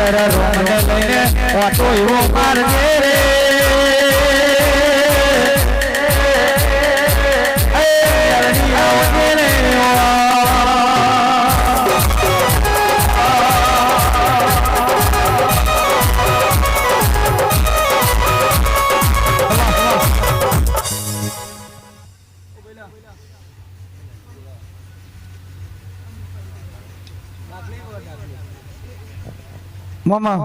તારા રોમને લઈને ઓટો એવો મારજે રે મામા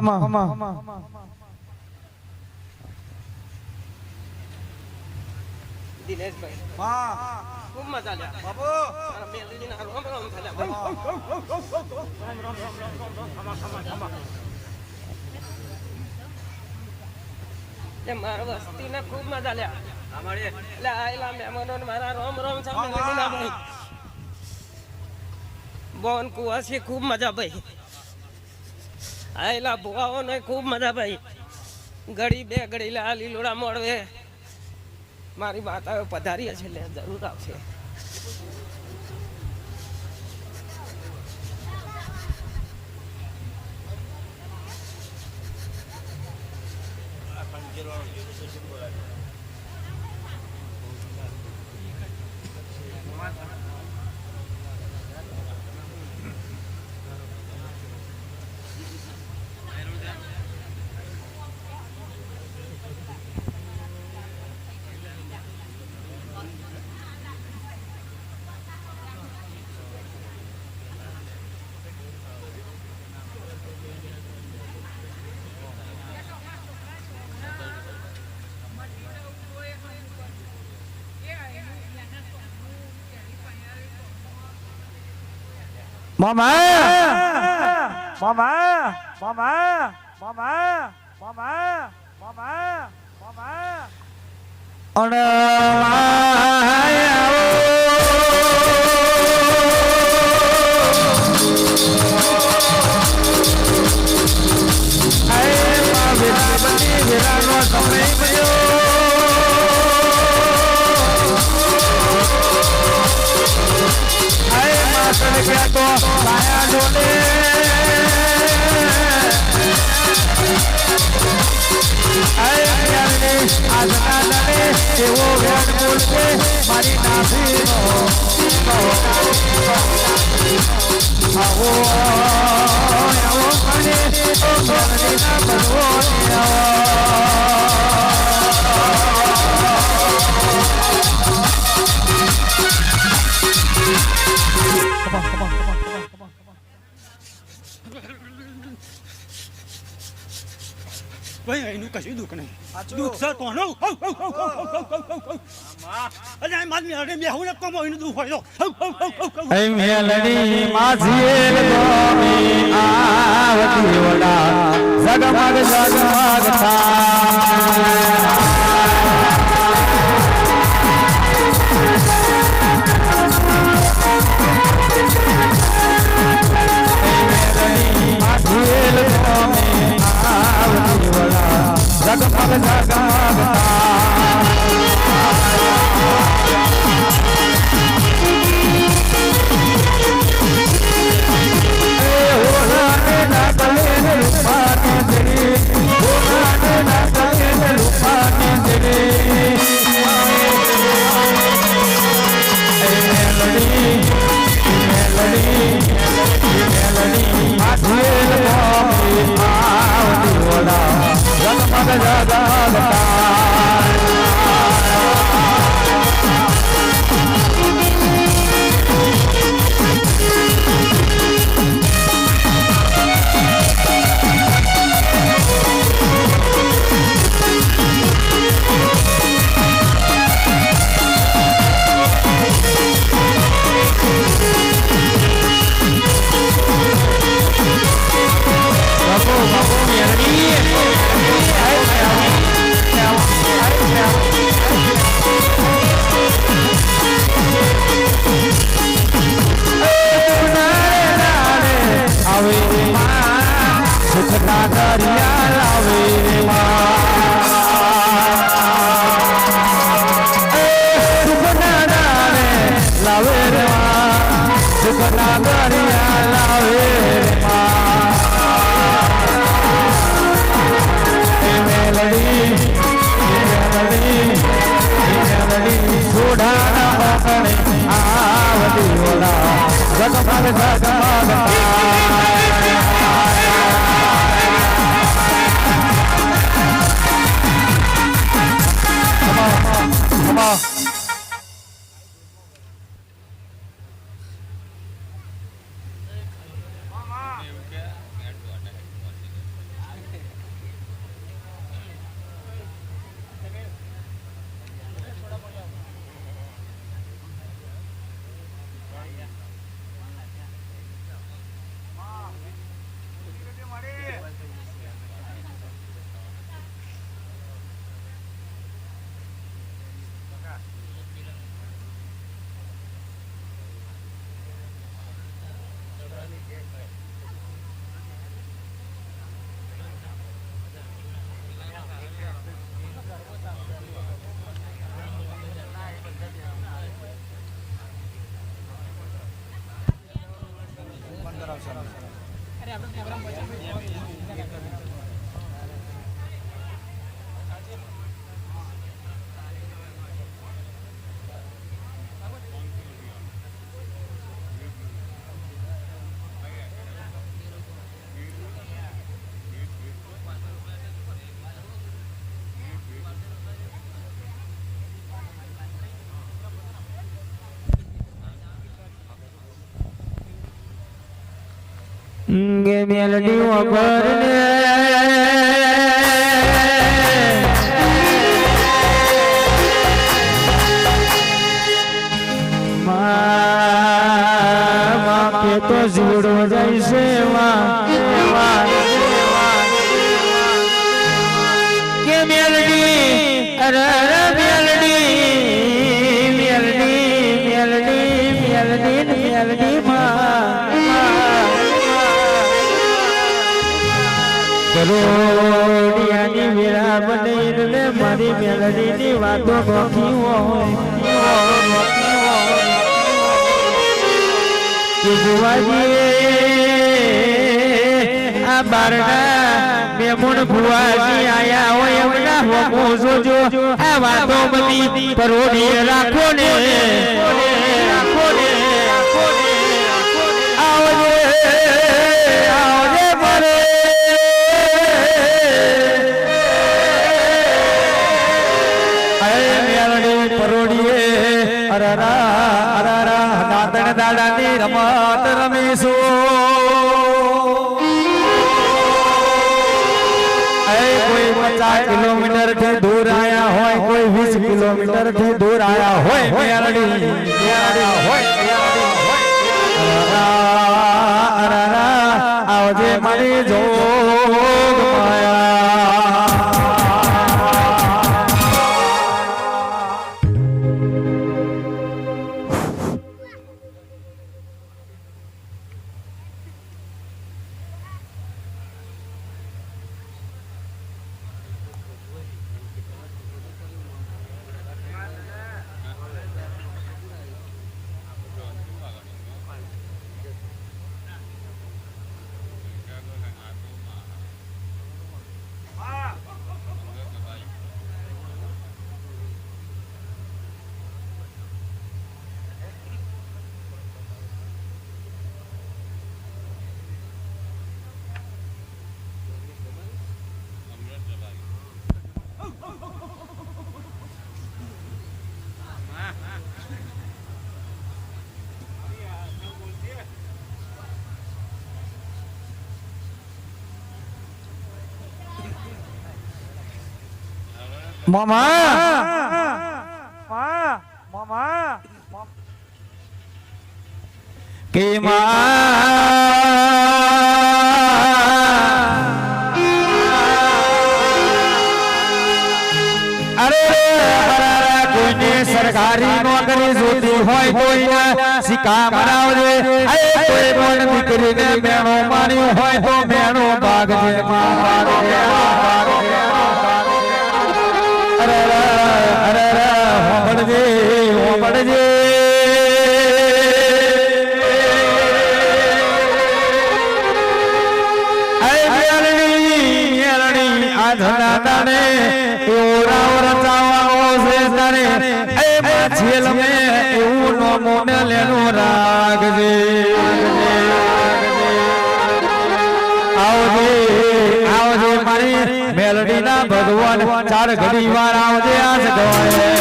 દિનેશભાઈ ખૂબ મજા લ્યા બાબુ મેલડીના રોમ રોમ થયા ભાઈ મારા વસ્તીને ખૂબ મજા લ્યા એટલે આયેલા મહેમાનો મારા રોમ રોમ છે મેલડીના ભાઈ બોન કુવાસી ખૂબ મજા ભાઈ આયેલા ભુવાઓને ખૂબ મજા ભાઈ ઘડી બે ઘડી લા લીલોડા મળવે મારી માતાઓ પધારી છે એટલે જરૂર આવશે મામા મામા મામા મામા મામા મામા મામા અણ મારી નાભીનો આવો આવો મને ના બનવો ભાઈ એનું કશું દુઃખ નહીં દુઃખ છે કોનું અરે મારી મેળે બે હું નક્કો એનું દુઃખ હોય તો મેલડી માસીએ ગોમી આવતી ઓલા જગમગ જગમગ થાય गे मेलडी वगर ने के तो जीवड़ो जैसे के मेलडी अरे melody melody melody melody melody करोड़ियानी मेरा बने ने मारी मेलडी नी वातो गोखी हो कि बुआजी आ बारना मेमुन बुआजी आया हो एवना हो जोजो आ वातो बनी करोड़ी राखो ने आओ जे मारे दादानी रमत रमेशो कोई 50 किलोमीटर से दूर आया हो कोई 20 किलोमीटर से दूर आया हो आवजे मारी जोग माया मामा मामा के अरे सरकारी नौकरी जोती होय कोई ना सिक्का मरावजे कोई बोल दीकरी ने मेणो मारी होय तो मेणो भाग जे अरे अरे हो बढ़जे आधना ताने ओरावर चावा से ताने ए जेल में नो मोने लेनो राग जे ભગવાન ચાર ઘડી વાર આવજે આજ ગવાય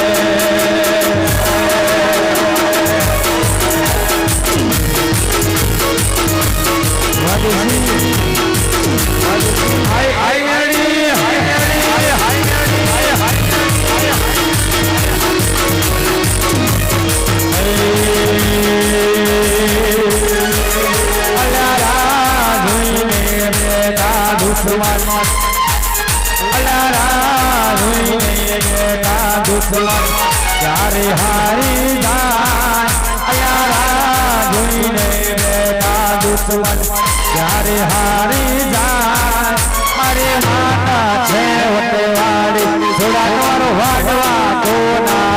ત્યારે હારી જાય જોઈને બેટા દુશ્મન ત્યારે હારી જાય મારે માતા છે વટવાડી થોડા વાર વાગવા કોના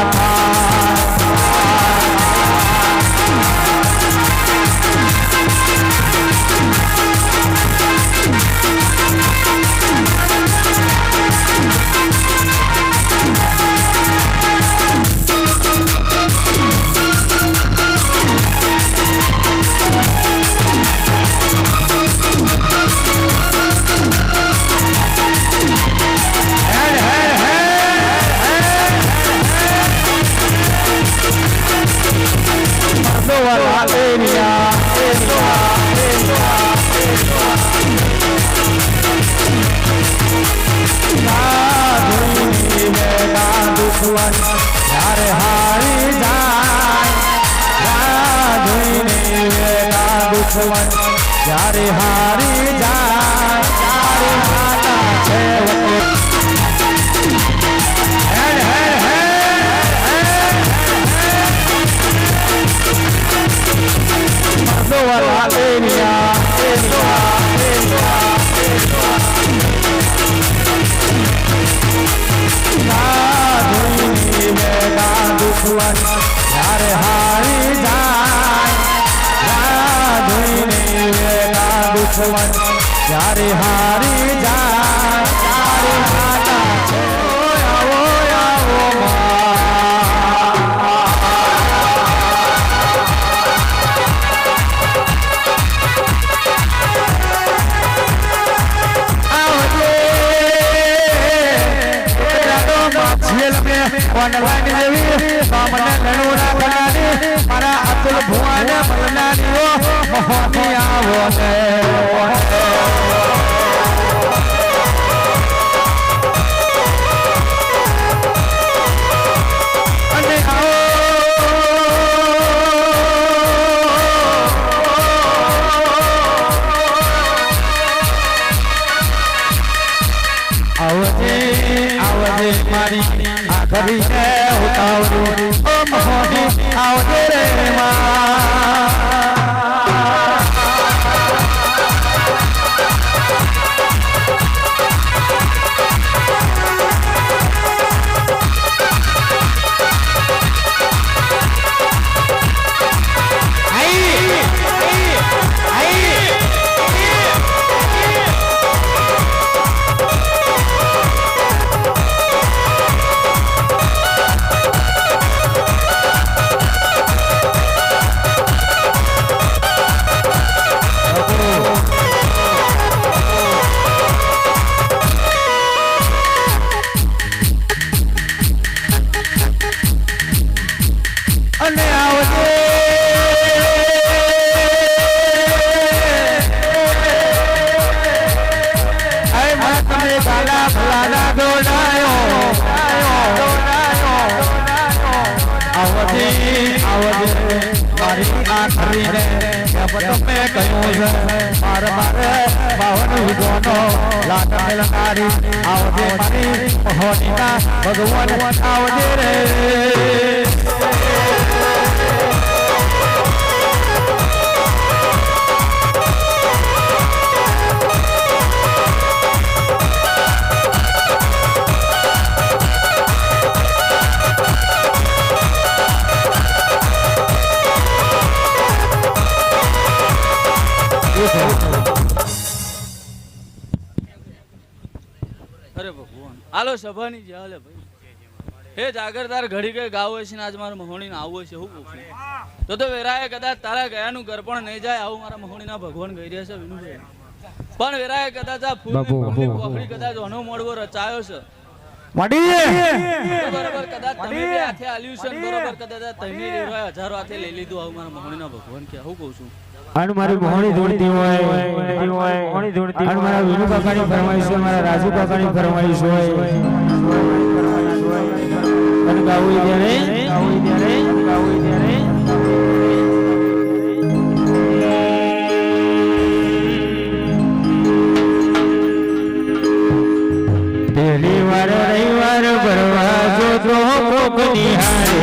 ત્યારે હારી જાય દુશ્મન જ્યારે હારી જાય તારી માતા છે ત્યારે હારી જાય દુશ્મન જ્યારે હારી જાય તારી માતા છે આવો આવો ઓનલાઈન જેવી સામને લણોડા બનાવી મારા અતુલ ભુવાને મલનારીઓ મોહની આવો ને અને આવજે આવજે મારી કરીને ઉતાવળું ઓ મોહની આવજે રે અને આવજે આય મા તમે ગાલા ભલાના દોડાયો આવજે આવજે મારી આખરીને તમે કહ્યું છે મારે બાવન વિગોનો લાટ મેલનારી આવજે મારી મોહનીના ભગવાન આવજે રે અરે ભગવાન આલો સભાની જે હાલે ભાઈ હે જાગરદાર ઘડી ગઈ ગાવ છે ને આજ મારા મહોણીને આવું છે હું પૂછું તો વેરાએ કદાચ તારા ગયાનું ગરપણ નહીં જાય આવું મારા મહોણીના ભગવાન ગઈ રહ્યા છે વિનુભાઈ પણ વેરાએ કદાચ આ ફૂલની કોકડી કદાચ ઓનો મોડવો રચાયો છે વાડી તો બરોબર કદાચ તમે બે હાથે આલ્યું છે ને બરોબર કદાચ તઈને લેવાય હજારો હાથે લઈ લીધું આવું મારા મોહણીના ભગવાન કે હું કહું છું અને મારી મોહણી ધૂળતી હોય મોહણી ધૂળતી અને મારા વિનુ કાકાની ફરમાઈશ હોય મારા રાજુ કાકાની ફરમાઈશ હોય અને ગાવું ત્યારે પહેલી વાર રવિવાર ભરવા જો તો કોક નિહારે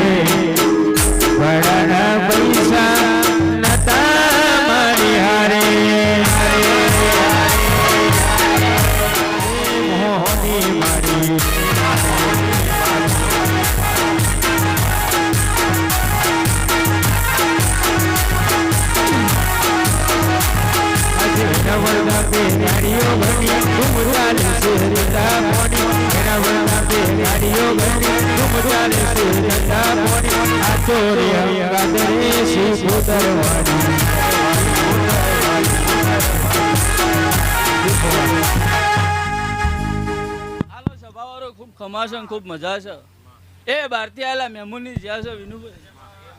બડાના પૈસા નતા મારી હારે મોહની મારી નવરદા પે ગાડીઓ ભરી તુમ ચાલે છે રીતા મોની નવરદા પે ગાડીઓ ભરી તુમ ચાલે છે રીતા મોની આ ચોરી ગાદરે શી પુતરવાડી હાલો સભાવાળો ખૂબ ખમાશે ને ખૂબ મજા છે એ ભારતીય આલા મહેમૂનની જ્યાં છે વિનુભાઈ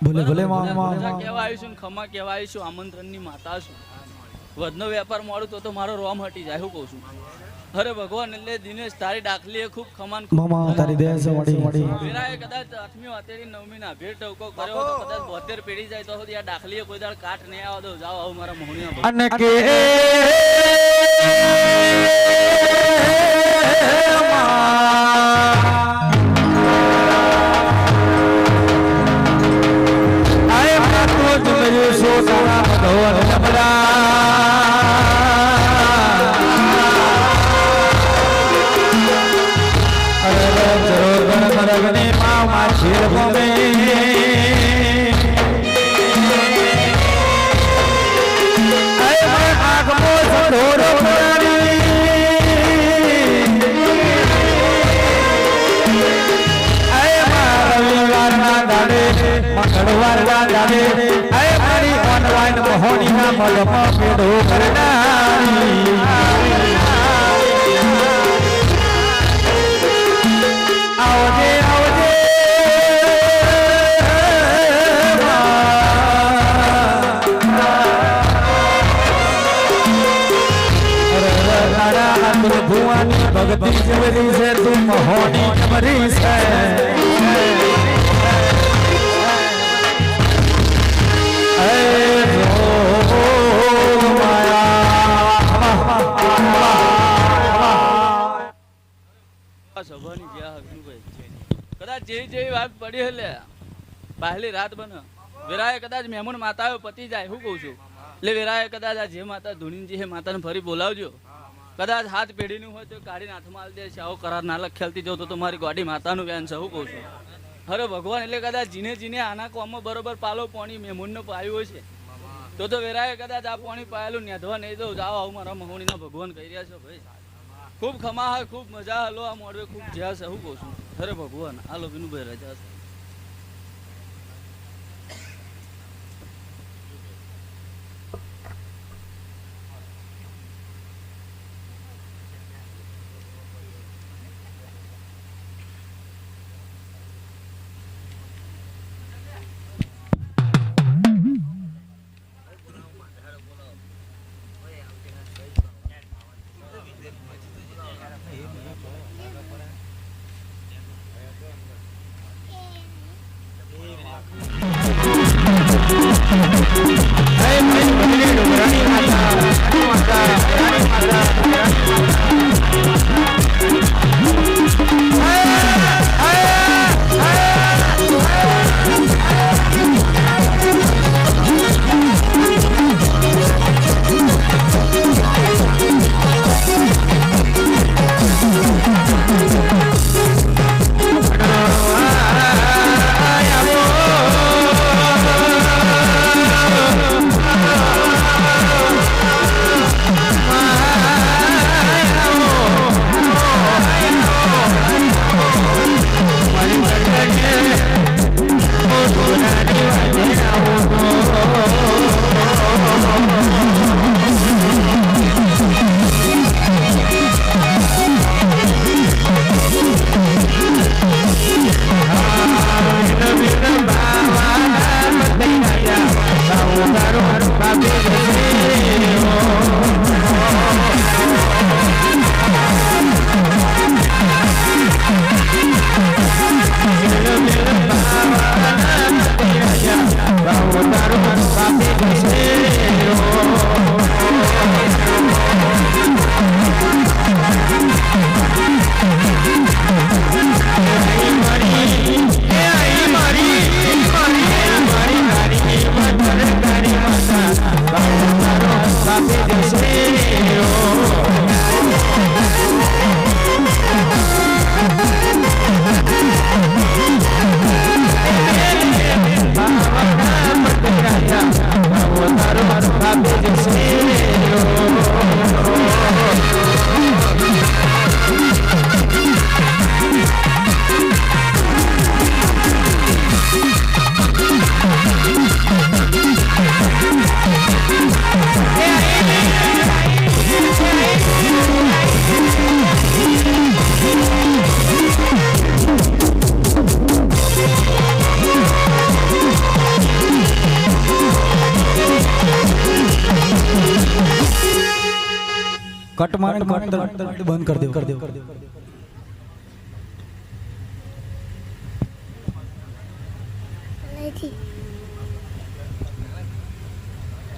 ભલે ભલે મજા કેવા આવીશું ને ખમા કેવા આવીશું આમંત્રણની માતા છું વધનો વેપાર મોડું તો મારો રોમ હટી જાય હું કહું છું અરે ભગવાન એટલે દિનેશ તારી ડાકલી ખૂબ ખમાન મામા તારી દે છે વડી વેરાએ કદાચ 8મી વાતેરી 9મી ના ભેટ ટવકો કર્યો તો કદાચ 72 પેઢી જાય તો સુધી આ ડાકલીએ કોઈ દાડ કાટ નહીં આવો દો જાઓ આવું મારા મોહણીના અને કે મોહની ના મલમાં પેડો કરનારી આવજે આવજે ભુવાની ભક્તિ જવરી છે તું મોહની મરી છે સભાની જ્યાં કદાચ જેવી વાત પડી એટલે પહેલી રાત બને વેરાએ કદાચ મહેમાન માતાઓ પતી જાય હું કહું છું એટલે વેરાએ કદાચ આ જે માતા ધૂણીજી હે માતાને ફરી બોલાવજો કદાચ હાથ પેઢીનું હોય તો કાઢીને હાથમાં આલી દે છે આવો કરાર ના લખેલતી જાવ તો મારી ગાડી માતાનું વેન છે હું કહું છું અરે ભગવાન એટલે કદાચ જીને આના કોમમાં બરોબર પાલો પાણી મહેમાનને પાયું હોય છે તો વેરાએ કદાચ આ પાણી પાયેલું નેધવા નહીં દઉં જાઓ આવું મારા મહોણીના ભગવાન કહી રહ્યા છો ભાઈ ખૂબ ખમા હા ખૂબ મજા હાલો આ મોડવે ખૂબ જ્યાં છે હું કહું છું અરે ભગવાન હાલો વિનુભાઈ રજા છે કટ મારે બંધ કરી દેવ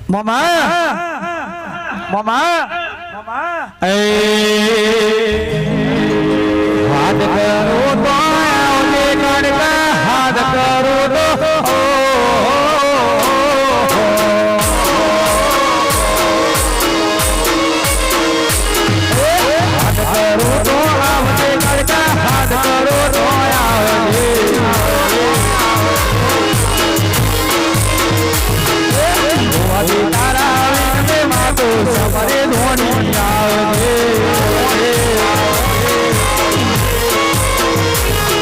મામા મામા એ હાથ કરો તો આવલે કડકા હાથ કરો તો હાથ કરો તો આવલે કડકા હાથ કરો તો આવલે તારા વિને માતો સમરે ધોની આવજે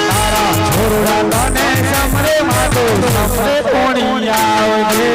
તારા છોરા તને સમરે માતો સમરે ધોની આવજે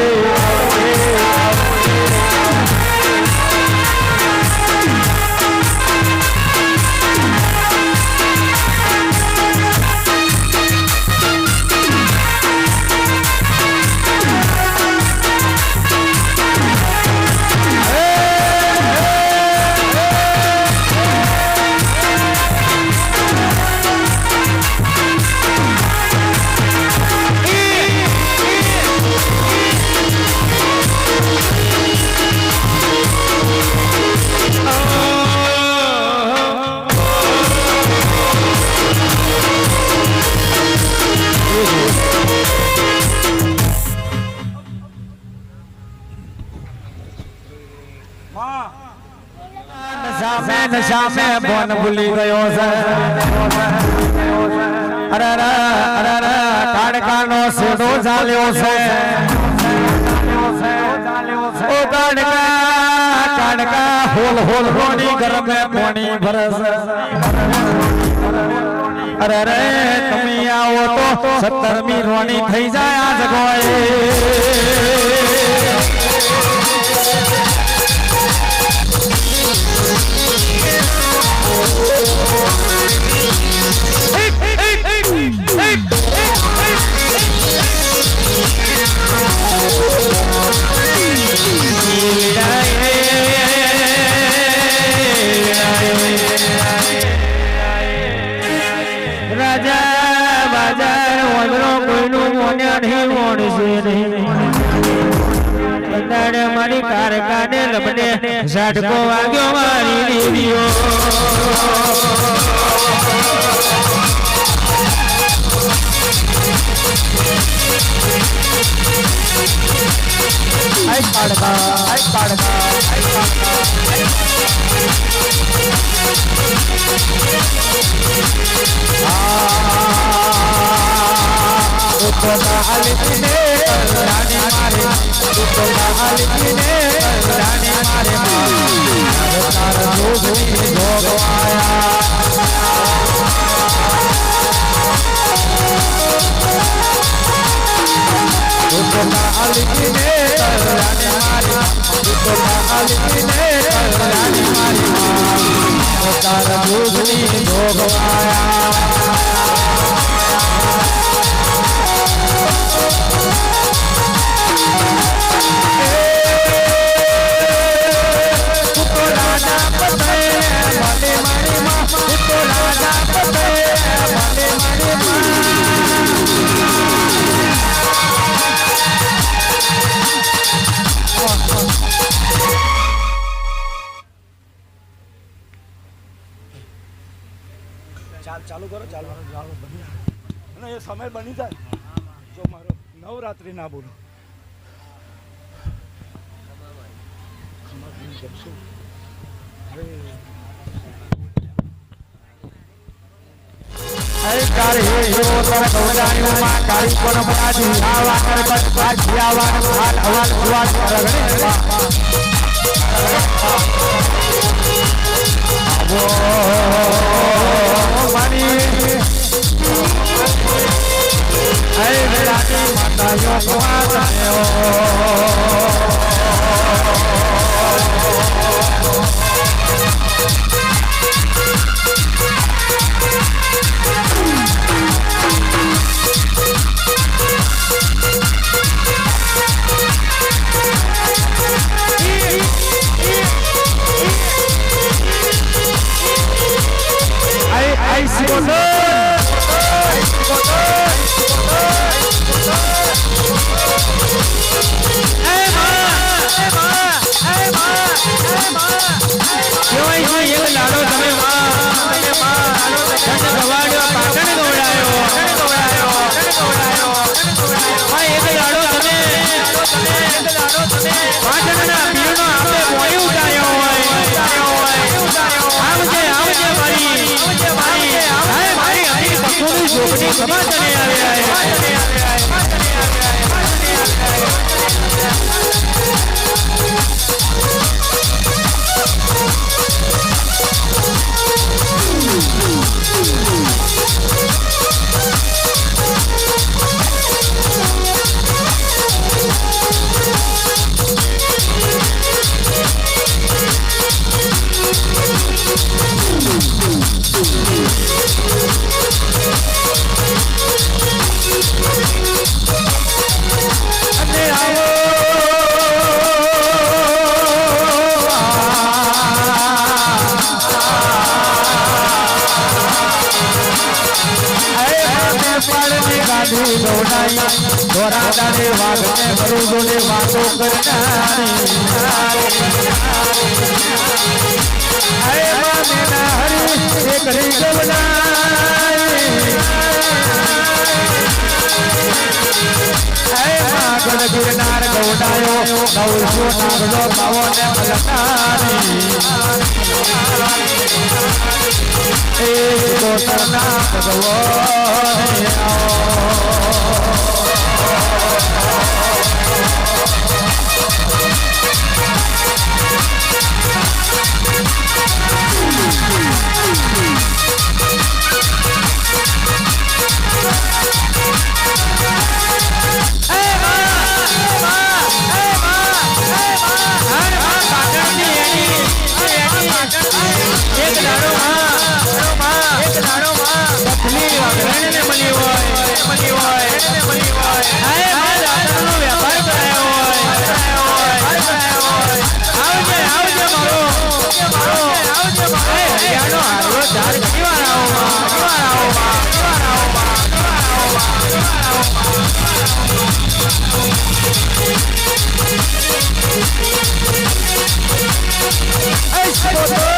નશા મે બોન ભૂલી ગયો છે અરે કાડકાનો સેડો ચાલ્યો છે ઓ કાડકા હોલ હોલ રોની ગરમે પાણી ભરસ અરે તમે આવો તો 17મી રોની થઈ જાય આ જગોએ રાજા બાજાર વગરો કોઈનું મોન્યા નહીં મોણશે નહીં મારી કારકાને લબને ઝાટકો વાગ્યો મારી દેવીઓ આઈ કાડકા આલિને રાણી મારે આલિને રાણી મારે તારા જોગની જોગવાયા આલિને રાણી મારે આલિને રાણી મારે તારા જોગની જોગવાયા ચાલુ કરો ચાલુ અને એ સમય બની જાય જો મારો નવરાત્રિ ના બોલો કાળી કોણ બાજુ આવા કર બસ બાજી આવા હાલ હવાલ સુવાલ કરગણે મારી હે રાતી માતા યો કવાસયો ખમાચને દોરાદાને વાઘને મરુદોને વાતો કરનારી હે મામેના હરી એક રીત બનાઈ હે માગણ ગિરનાર ગોડાયો નવસો નાગડો પાવોને મલકારી એ ગોતરના ભગવાન Hey,